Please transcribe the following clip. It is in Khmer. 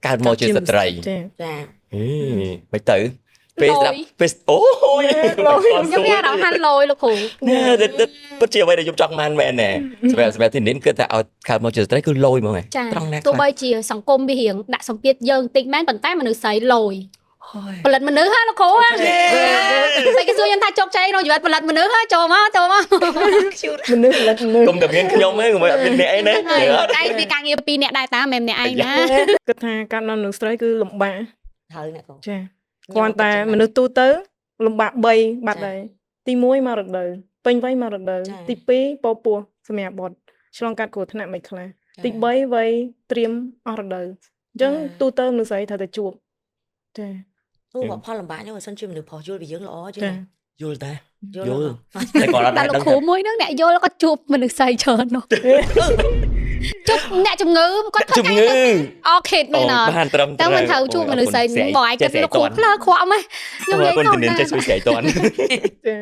កើតមកជាស្ត្រី ចា មិនទៅពេលស្ដាប់ពេលអូយ ខ្ញុំមានអារម្មណ៍ហាន់លយលោកគ្រូ ពិតជាអ្វីដែលខ្ញុំចង់បានមែនណែសម្រាប់ទីនេះគឺថាឲ្យកើតមកជាស្ត្រីគឺលយហ្មង ចា ត្រង់ណា ទោះបីជាសង្គមវារៀងដាក់សម្ពាធយើងតិចមែនប៉ុន្តែមនុស្សស្រីលយផលិតមនុស្សហ៎លោកគ្រូហ៎តែគេសួរខ្ញុំថាជោគជ័យក្នុងជីវិតផលិតមនុស្សហ៎ចូលមក មនុស្សផលិតមនុស្ស គុំតែមានខ្ញុំទេគុំអត់មានអ្នកអីណា តែវាការងារ2នាក់ដែរតាមិនមែនអ្នកឯងណា គិតថាកាត់នៅនឹងស្រីគឺលំបាក ហើយអ្នកគ្រូ ចាគាត់តែមនុស្សទូទៅលំបាក3បាត់ហើយទី1មករដូវពេញវ័យមករដូវទី2ពោពោះសម្រាប់បុតឆ្លងកាត់គ្រោះថ្នាក់មិនខ្លះទី3វ័យត្រៀមអស់រដូវអញ្ចឹងទូទៅមនុស្សស្រីត្រូវតែជួបចា អូផលលំបាកនេះបើសិនជាមនុស្សប្រុសយល់ពីយើងល្អជាង ចា យល់តា យល់ យល់តែគាត់អត់ តែ ដែរ លោក ដឹង គ្រូមួយហ្នឹងអ្នកយល់គាត់ជួបមនុស្សស្រីច្រើននោះជួបអ្នកជំងឺគាត់ ជំងឺ អូខេមែនអត់ បានត្រឹម តែមិនត្រូវជួបមនុស្សស្រីបងឯងគាត់លោកគ្រូខ្លើខ្វាក់ម៉េះខ្ញុំនិយាយ គុណ ទៅ ជំនាញចេះជួយស្រីតន់ ចា